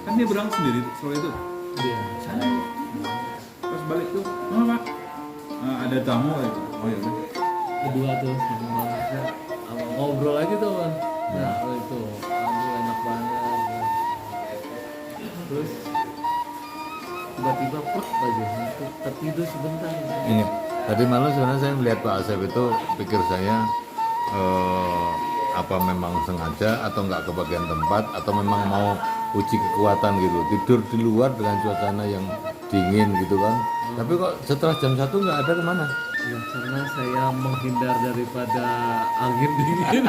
Kan dia berangkat sendiri sore itu. Iya. Pas balik tuh, Pak? Ada tamu gitu. Oh ya udah. Kedua tuh sama malasnya ngobrol lagi tuh kan. Nah itu aduh enak banget. Terus tiba-tiba plek aja tertidur sebentar. Ini tadi malam sebenarnya saya melihat Pak Asep itu, pikir saya apa memang sengaja atau nggak kebagian tempat atau memang mau uji kekuatan gitu, tidur di luar dengan suasana yang dingin gitu kan. Tapi kok setelah jam 1 nggak ada kemana? Ya karena saya menghindar daripada angin dingin.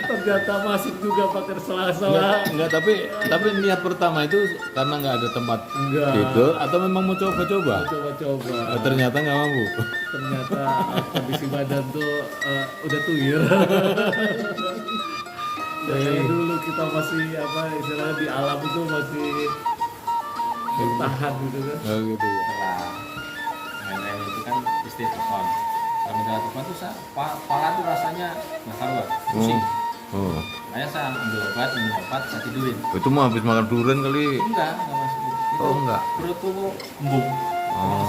Ternyata masuk juga pakai sela-sela. Enggak, tapi niat pertama itu karena nggak ada tempat Enggak. tidur atau memang mau coba-coba? Coba-coba. Ternyata nggak mampu. Ternyata kondisi badan tuh udah tuyul. Dari dulu kita masih apa istilahnya di alam itu masih bertahan gitu kan. Oh gitu ya. Setelah main itu kan istighfar. Kalau mendarat telepon tuh kepala tuh rasanya nggak karuan, pusing. Oh. Makanya saya ambil obat, minum obat, saya tidurin. Itu mau habis makan durian kali. Enggak masuk. Itu Oh, enggak. perutku embung.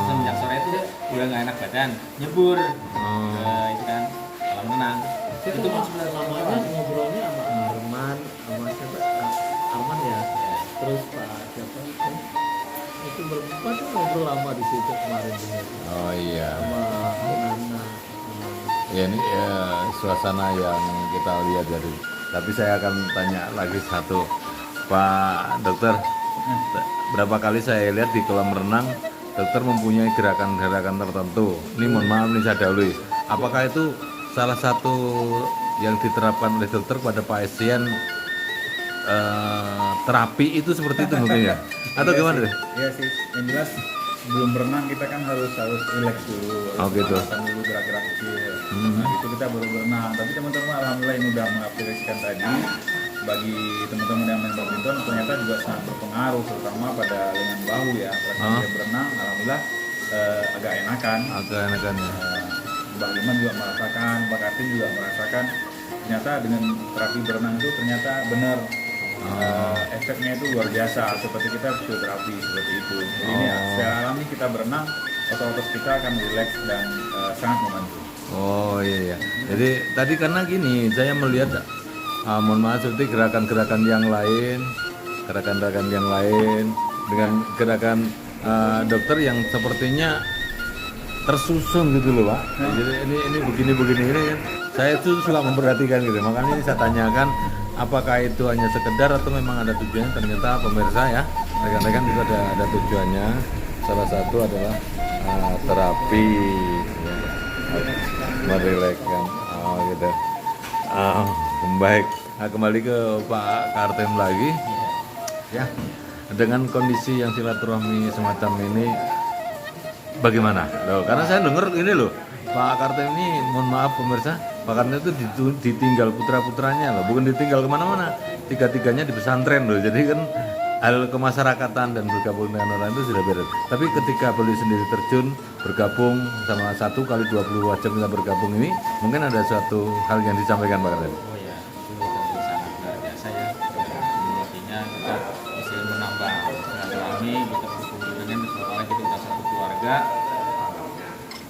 Semenjak sore itu udah nggak enak badan, nyebur. Itu kan kolam renang. Itu lamanya ngobrolnya sama Arman, sama siapa? Arman ya. Terus Pak siapa? Itu berempat tuh ngobrol lama di situ kemarin juga. Oh iya. Sama Nana. Ya ini ya, suasana yang kita lihat dari. Tapi saya akan tanya lagi satu, Pak Dokter. Berapa kali saya lihat di kolam renang, dokter mempunyai gerakan-gerakan tertentu. Ini mohon maaf nih saya dahului. Apakah itu salah satu yang diterapkan oleh dokter pada pasien terapi itu seperti itu mungkin ya? Atau gimana deh? Iya sih, yang jelas sebelum berenang kita kan harus relax dulu, Oh, gitu. melakukan dulu gerak-gerak kecil. Nah itu kita baru berenang. Tapi teman-teman alhamdulillah yang udah mengaplikasikan tadi, bagi teman-teman yang main badminton ternyata juga sangat berpengaruh, terutama pada lengan bahu ya. Pada dia berenang, alhamdulillah agak enakan. Agak enakan ya. Mbak Liman juga merasakan, Mbak Kartin juga merasakan. Ternyata dengan terapi berenang itu ternyata benar. Efeknya itu luar biasa, seperti kita fisioterapi seperti itu. Jadi ini ya, secara alami kita berenang, otot-otot kita akan rileks dan sangat membantu. Oh iya iya. Jadi tadi karena gini, saya melihat mohon maaf seperti gerakan-gerakan yang lain, dengan gerakan dokter yang sepertinya tersusun gitu loh Pak. Jadi ini begini ini kan. Saya tuh suka memperhatikan gitu. Makanya ini saya tanyakan apakah itu hanya sekedar atau memang ada tujuannya. Ternyata pemirsa ya, rekan-rekan itu ada tujuannya. Salah satu adalah terapi ya, merilekskan. Oh gitu. Baik. Nah, kembali ke Pak Kartem lagi. Ya. Dengan kondisi yang silaturahmi semacam ini bagaimana? Loh, karena saya dengar ini loh, Pak Kartem ini, mohon maaf pemirsa, Pak Kartem itu ditinggal putra-putranya loh, bukan ditinggal kemana-mana, tiga-tiganya di pesantren loh, jadi kan hal kemasyarakatan dan bergabung dengan orang itu sudah beres. Tapi ketika beliau sendiri terjun, bergabung sama 1 kali 20 wajib kita bergabung ini, mungkin ada suatu hal yang disampaikan Pak Kartem. Oh ya, itu tentu sangat luar biasa ya. Artinya kita bisa menambah silaturahmi, kita berkumpul dengan apalagi kita udah satu keluarga.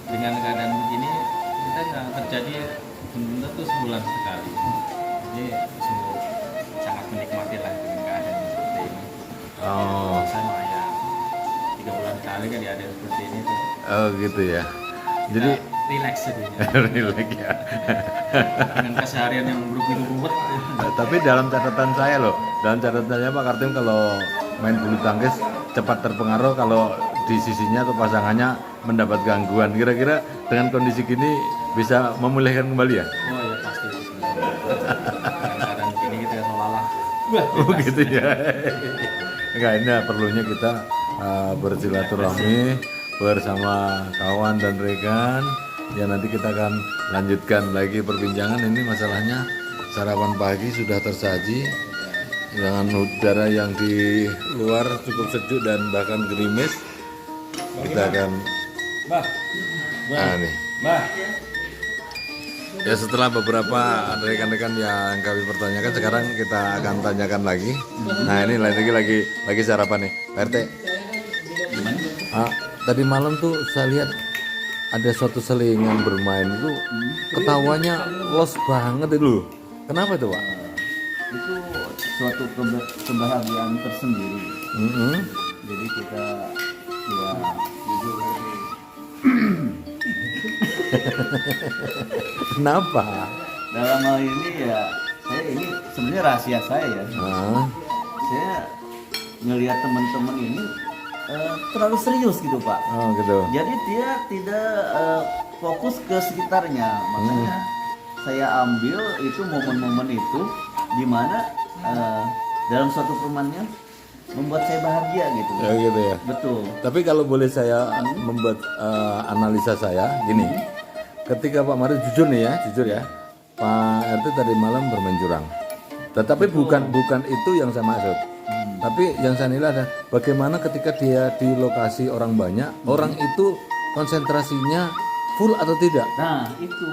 Dengan keadaan begini kita nggak terjadi benar-benar tuh sebulan sekali. Jadi sungguh sangat menikmati lah dengan keadaan seperti ini. Oh, Sama ya 3 bulan sekali kan ya ada seperti ini tuh. oh gitu ya. Jadi Relax jadinya. relax ya. Dengan keseharian yang berubah-ubah. Tapi dalam catatan saya loh, dalam catatan saya Pak Kartim kalau main bulu tangkis cepat terpengaruh kalau di sisinya atau pasangannya mendapat gangguan. Kira-kira dengan kondisi gini bisa memulihkan kembali ya? Oh ya pasti. Dengan keadaan begini kita seolah-olah wah, Oh gitu ya. Enggak, ini perlunya kita bersilaturahmi bersama kawan dan rekan. Ya nanti kita akan lanjutkan lagi perbincangan. Ini masalahnya sarapan pagi sudah tersaji dengan udara yang di luar cukup sejuk dan bahkan gerimis. Kita akan Mbah, nah nih. Mbah, Ya setelah beberapa rekan-rekan yang kami pertanyakan, sekarang kita akan tanyakan lagi. Nah ini lagi sarapan nih, Pak RT. Tadi malam tuh saya lihat ada suatu selingan bermain itu, ketawanya los banget itu. Kenapa itu Pak? Itu suatu kebahagiaan tersendiri. Jadi kita ya Kenapa? dalam hal ini ya saya ini sebenarnya rahasia saya ya. Saya ngelihat teman-teman ini terlalu serius gitu Pak. Oh gitu. Jadi dia tidak fokus ke sekitarnya. Makanya saya ambil itu momen-momen itu di mana dalam suatu permainannya membuat saya bahagia gitu. Ya gitu ya. Betul. Tapi kalau boleh saya membuat analisa saya gini, ketika Pak Mario jujur ya, Pak RT tadi malam bermain curang. Tetapi bukan itu yang saya maksud. Tapi yang saya nilai adalah bagaimana ketika dia di lokasi orang banyak, orang itu konsentrasinya full atau tidak. Nah itu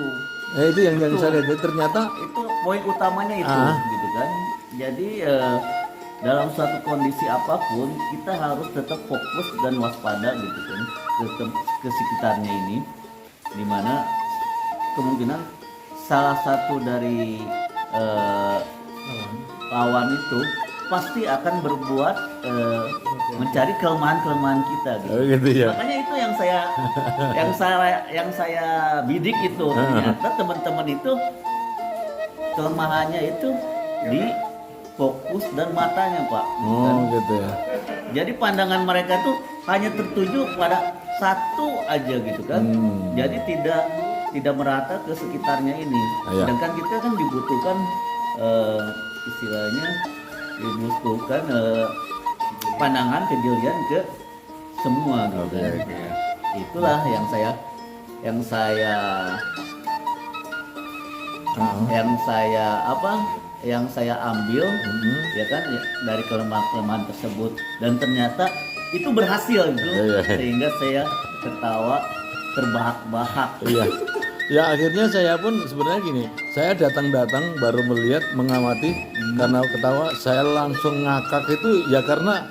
Itu yang saya lihat. Ternyata itu poin utamanya itu gitu kan. Jadi dalam suatu kondisi apapun kita harus tetap fokus dan waspada gitu kan ke sekitarnya ini, dimana kemungkinan salah satu dari lawan itu pasti akan berbuat mencari kelemahan kita gitu. Oh, gitu ya. Makanya itu yang saya bidik itu ternyata teman-teman itu kelemahannya itu di fokus dan matanya Pak. Oh gitu ya. Jadi pandangan mereka tuh hanya tertuju pada satu aja gitu kan. Jadi tidak merata ke sekitarnya ini. Iya. Sedangkan kita kan dibutuhkan istilahnya dibutuhkan pandangan kejelian ke semua gitu kan. Itulah yang saya ambil ya kan ya, dari kelemahan tersebut, dan ternyata itu berhasil gitu. Sehingga saya ketawa terbahak-bahak. Iya. Ya akhirnya saya pun sebenarnya gini, saya datang baru melihat, mengamati, karena ketawa saya langsung ngakak itu ya karena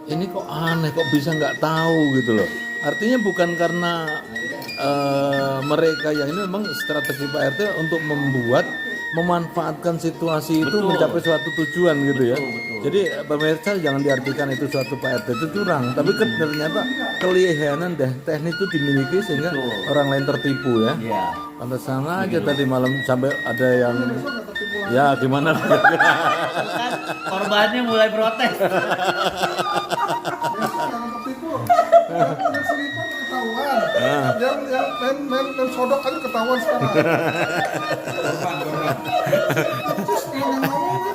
ini kok aneh, kok bisa nggak tahu gitu loh. Artinya bukan karena mereka yang ini, memang strategi Pak RT untuk memanfaatkan situasi itu mencapai suatu tujuan gitu ya. Jadi pemirsa jangan diartikan itu suatu Pak RT itu curang, tapi ternyata kelihanan teknik itu dimiliki sehingga orang lain tertipu ya. Iya. Pantesan aja tadi malam sampai ada yang ya gimana? Korbannya mulai protes. Jangan tertipu. Yang selipar ketahuan. Yang main sodok aja ketahuan sekarang. Terus yang ngomong deh.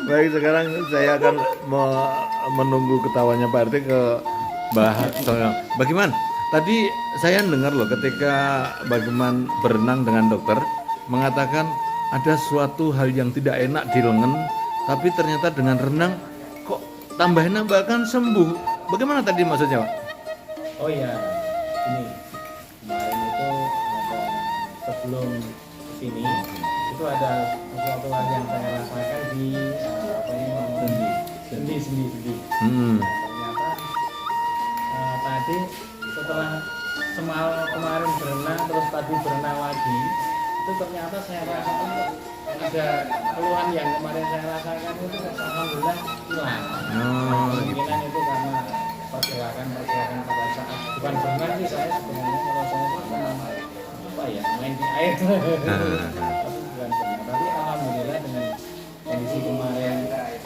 Baik sekarang saya akan menunggu ketawanya Pak RT ke bagaimana? Tadi saya dengar loh ketika bagaimana berenang dengan dokter mengatakan ada suatu hal yang tidak enak di lengan, tapi ternyata dengan renang kok tambah-nambahkan sembuh. Bagaimana tadi maksudnya Pak? Oh iya, ini kemarin itu ada sebelum sini itu ada sesuatu hal yang saya rasakan di sendi. Ternyata tadi setelah semalam kemarin berenang terus tadi berenang lagi itu ternyata saya rasakan ada keluhan yang kemarin saya rasakan itu alhamdulillah hilang. Kemungkinan itu karena pergerakan pada saat bukan berenang sih, saya sebenarnya kalau saya itu apa ya main di air tapi bukan berenang. Tapi alhamdulillah dengan kondisi kemarin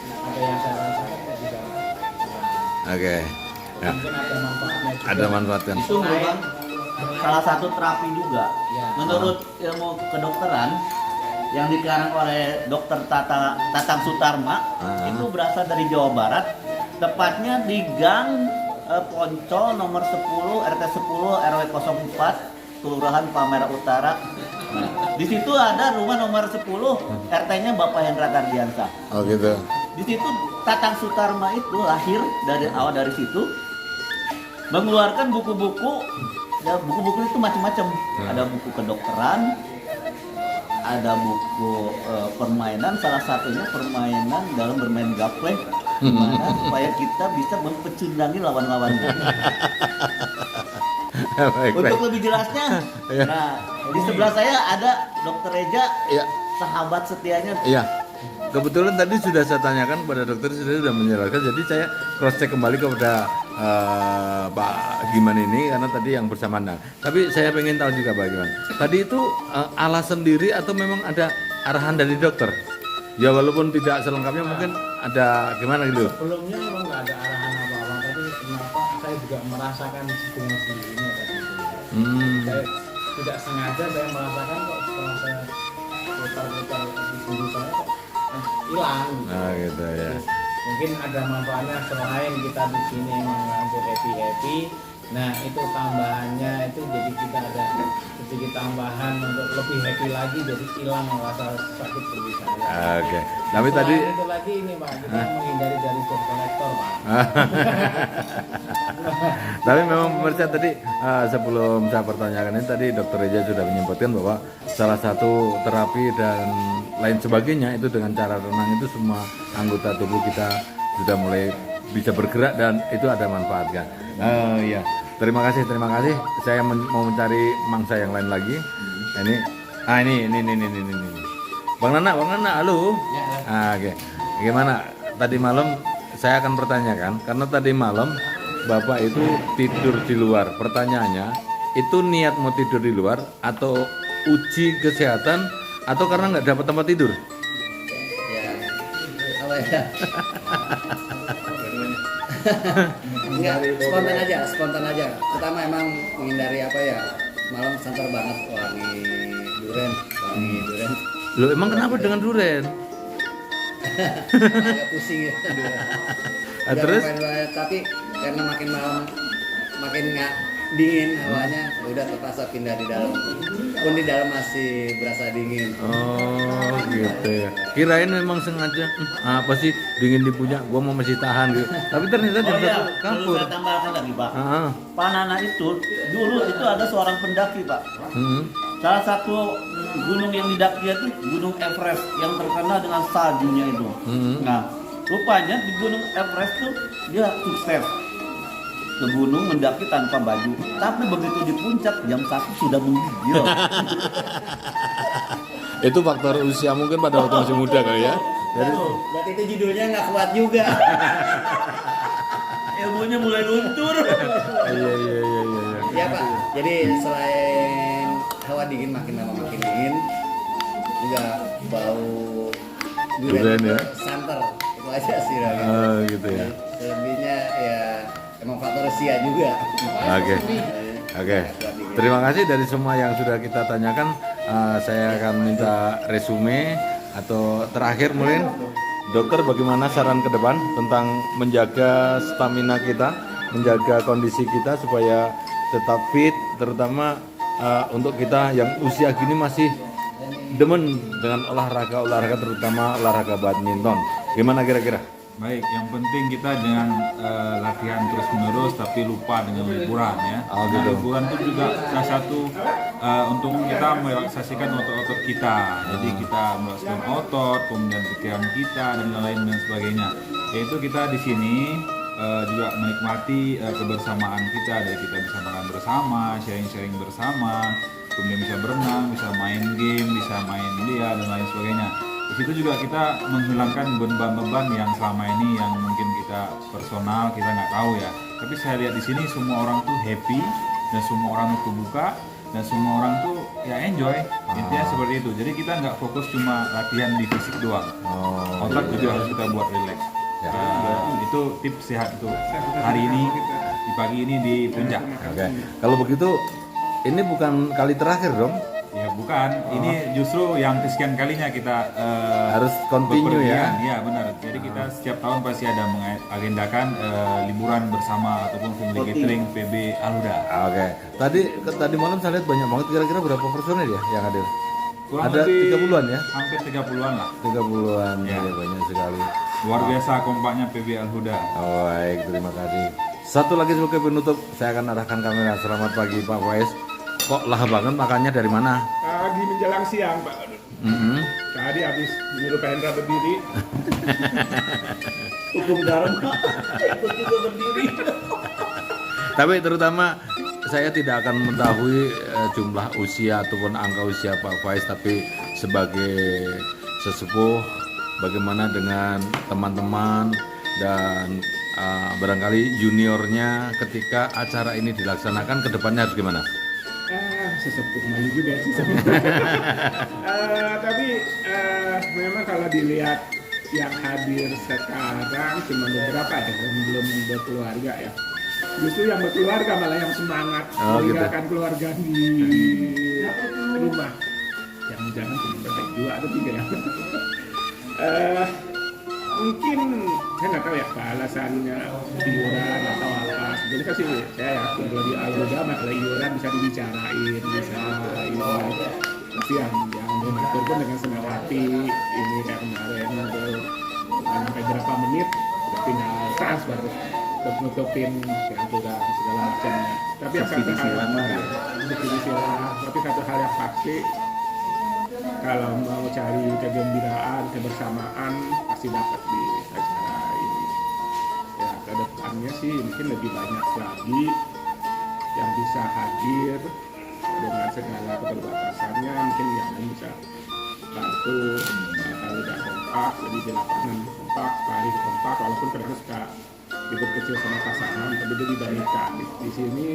ada yang saya rasakan juga Oke. Ya. mungkin ada manfaatnya juga. Ada manfaatnya. Itu memang salah satu terapi juga. Ya. Menurut ilmu kedokteran yang dikarang oleh Dr. Tatang Sutarma itu berasal dari Jawa Barat, tepatnya di Gang Poncol nomor 10 RT 10 RW 04 Kelurahan Palmerah Utara. Di situ ada rumah nomor 10 RT-nya Bapak Hendra Kardiansa. Oh gitu. Di situ Tatang Sutarma itu lahir dari awal dari situ, mengeluarkan buku-buku Ya, buku-buku itu macam-macam. Ada buku kedokteran, ada buku permainan, salah satunya permainan dalam bermain gaple, gimana supaya kita bisa mempecundangi lawan-lawan. Baik, baik. Untuk lebih jelasnya, Iya. nah di sebelah saya ada Dokter Reja, Iya. sahabat setianya. Iya. Kebetulan tadi sudah saya tanyakan kepada dokter, sudah menjelaskan. Jadi saya cross check kembali kepada Pak Giman ini karena tadi yang bersamaan. Nah, tapi saya pengen tahu juga Pak Giman. Tadi itu alas sendiri atau memang ada arahan dari dokter? Ya walaupun tidak selengkapnya mungkin ada gimana gitu. Sebelumnya memang nggak ada arahan apa-apa, tapi kenapa saya juga merasakan dengan sendirinya tadi. Saya tidak sengaja saya merasakan kok setelah saya putar-putar di tubuh saya kok hilang. Nah gitu ya. Mungkin ada manfaatnya selain kita di sini memang untuk happy. Nah itu tambahannya itu jadi kita ada sedikit tambahan untuk lebih happy lagi, jadi hilang rasa sakit seperti saya. Oke. Tapi Selain tadi itu lagi ini Pak, kita menghindari dari debt collector Pak. tapi memang pemirsa tadi sebelum saya pertanyakan ini tadi Dokter Reja sudah menyebutkan bahwa salah satu terapi dan lain sebagainya itu dengan cara renang itu semua anggota tubuh kita sudah mulai bisa bergerak dan itu ada manfaatnya. Iya. Terima kasih. Saya mau mencari mangsa yang lain lagi. Ini. Bang Nana, halo. Oke. Gimana? Tadi malam saya akan pertanyakan karena tadi malam Bapak itu tidur di luar. Pertanyaannya, itu niat mau tidur di luar atau uji kesehatan atau karena nggak dapat tempat tidur? Ya, apa ya? Enggak, spontan aja. Pertama emang menghindari apa ya? Malam santer banget wangi duren. Loh emang kenapa dengan duren? Agak pusing ya duren. Terus? Tapi karena makin malam makin nggak dingin hawanya, udah terpaksa pindah di dalam. Pun di dalam masih berasa dingin. Oh gitu ya. Kirain memang sengaja apa sih dingin di puncak, gua mau masih tahan gitu. Tapi ternyata di Oh iya, satu perlu kapur. saya tambahkan lagi Pak. Ah, Pak Nana itu dulu itu ada seorang pendaki Pak. Salah satu gunung yang didaki itu Gunung Everest yang terkenal dengan saljunya itu. Nah, rupanya di Gunung Everest tuh dia sukses ke gunung mendaki tanpa baju. Tapi begitu di puncak jam 1 sudah menggigil. Itu faktor usia mungkin pada waktu masih muda kali ya. Jadi Berarti itu judulnya nggak kuat juga. Ilmunya mulai luntur. iya. Ya Pak, jadi selain hawa dingin makin lama makin dingin, juga bau Durian ya? santer, itu aja sih Raga. Oh gitu ya. Selebihnya ya emang faktor usia juga. Oke. Terima kasih dari semua yang sudah kita tanyakan. Saya akan minta resume atau terakhir mungkin dokter bagaimana saran ke depan tentang menjaga stamina kita, menjaga kondisi kita supaya tetap fit, terutama untuk kita yang usia gini masih demen dengan olahraga terutama olahraga badminton. Gimana kira-kira? Baik, yang penting kita jangan latihan terus-menerus tapi lupa dengan liburan ya. Oh, Nah, gitu. liburan itu juga salah satu untuk kita merelaksasikan otot-otot kita. Jadi kita merelaksasikan otot, kemudian pikiran kita dan lain-lain dan sebagainya. Yaitu kita di sini juga menikmati kebersamaan kita, dari kita bisa makan bersama, sharing-sharing bersama, kemudian bisa berenang, bisa main game, bisa main biliar dan lain sebagainya. Di situ juga kita menghilangkan beban-beban yang selama ini yang mungkin kita personal kita nggak tahu ya. Tapi saya lihat di sini semua orang tuh happy dan semua orang tuh buka dan semua orang tuh ya enjoy. Intinya seperti itu. Jadi kita nggak fokus cuma latihan di fisik doang. Otak juga harus kita buat relax. Ya. Itu tips sehat itu hari ini di pagi ini di puncak. Oke. Kalau begitu ini bukan kali terakhir dong. Ya bukan, ini justru yang kesekian kalinya kita Harus continue ya. bepergian. Iya benar. Jadi kita setiap tahun pasti ada mengagendakan liburan bersama ataupun family gathering PB Alhuda. Oke. Tadi malam saya lihat banyak banget, kira-kira berapa personel ya yang hadir? Kurang Ada lebih 30-an ya? Hampir 30-an lah. 30-an Ya. ya banyak sekali. Luar biasa kompaknya PB Alhuda. Oh, baik, terima kasih. Satu lagi sebagai penutup, saya akan arahkan kamera. Selamat pagi Pak Faiz. Kok lahap banget makannya dari mana? Pagi menjelang siang, Pak. Tadi habis nyuruh Pak Hendra berdiri. Hukum dharma ikut juga berdiri. Tapi terutama saya tidak akan mengetahui jumlah usia ataupun angka usia Pak Faiz, tapi sebagai sesepuh, bagaimana dengan teman-teman dan barangkali juniornya ketika acara ini dilaksanakan, ke depannya harus gimana? Sesepuh malu juga sih. Tapi memang kalau dilihat yang hadir sekarang cuma beberapa ya, yang belum berkeluarga ya. Justru yang berkeluarga malah yang semangat meninggalkan keluarga di rumah. Yang jangan cuma berbaik 2 atau 3 ya. Mungkin saya nggak tahu ya apa alasannya iuran atau apa. Sebenarnya kan sih saya yakin kalau di Al-Huda masalah iuran bisa dibicarain, bisa ini. Tapi yang donatur pun dengan senang hati ini kayak kemarin untuk sampai berapa menit udah tinggal transfer untuk nutupin keangguran segala macamnya. Tapi yang satu hal tapi satu hal yang pasti, kalau mau cari kegembiraan, kebersamaan pasti dapat di acara ini. Ya ke depannya sih mungkin lebih banyak lagi yang bisa hadir dengan segala keterbatasannya, mungkin yang bisa bantu kalau udah kompak, jadi di lapangan kompak, lari kompak, walaupun kadang suka ribut kecil sama pasangan, tapi dia dibandingkan di sini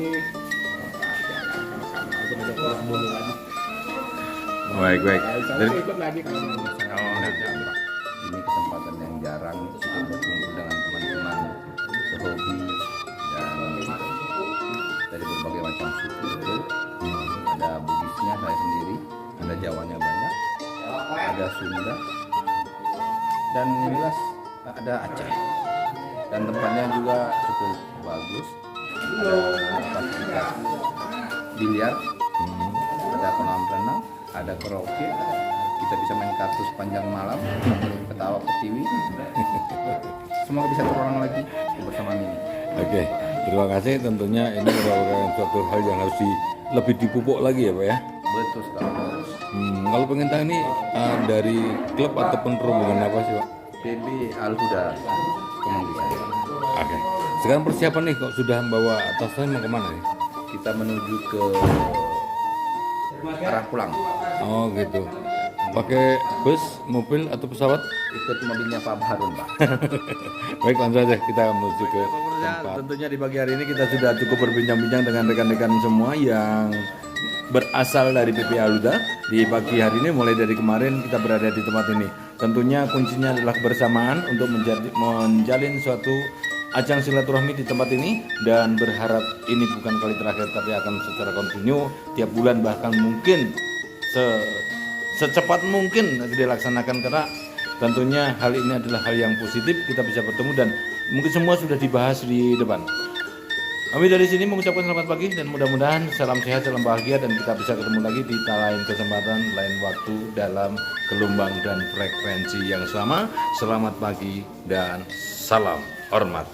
kompak jalan sama-sama, walaupun ada pulang duluan. Baik. Saya ikut lagi kalau mau. Ini kesempatan yang jarang untuk berkumpul dengan teman-teman sehobi dan dari berbagai macam suku itu. Ada Bugisnya saya sendiri, ada Jawanya banyak, ada Sunda, dan jelas ada Aceh. Dan tempatnya juga cukup bagus. Ada fasilitas biliar, ada kolam renang, ada karaoke, kita bisa main kartu sepanjang malam, ketawa ke TV. Semoga bisa terulang lagi bersama ini. Oke, terima kasih. Tentunya ini merupakan suatu hal yang harus lebih dipupuk lagi ya Pak ya. Betul sekali. Kalau pengen tahu ini dari klub ataupun rombongan apa sih Pak? PB Al-Huda Kemanggisa. Oke. Sekarang persiapan nih, kok sudah membawa tasnya mau kemana nih? Kita menuju ke arah pulang. Oh gitu. Pakai bus, mobil atau pesawat? Ikut mobilnya Pak Harun, Pak. Baik, langsung saja kita menuju ke tempat. Tentunya di pagi hari ini kita sudah cukup berbincang-bincang dengan rekan-rekan semua yang berasal dari PP Al-Huda. Di pagi hari ini mulai dari kemarin kita berada di tempat ini. Tentunya kuncinya adalah kebersamaan untuk menjalin suatu ajang silaturahmi di tempat ini, dan berharap ini bukan kali terakhir tapi akan secara kontinu tiap bulan, bahkan mungkin secepat mungkin dilaksanakan, karena tentunya hal ini adalah hal yang positif, kita bisa bertemu dan mungkin semua sudah dibahas di depan. Kami dari sini mengucapkan selamat pagi dan mudah-mudahan salam sehat, salam bahagia, dan kita bisa ketemu lagi di lain kesempatan, lain waktu dalam gelombang dan frekuensi yang sama. Selamat pagi dan salam hormat.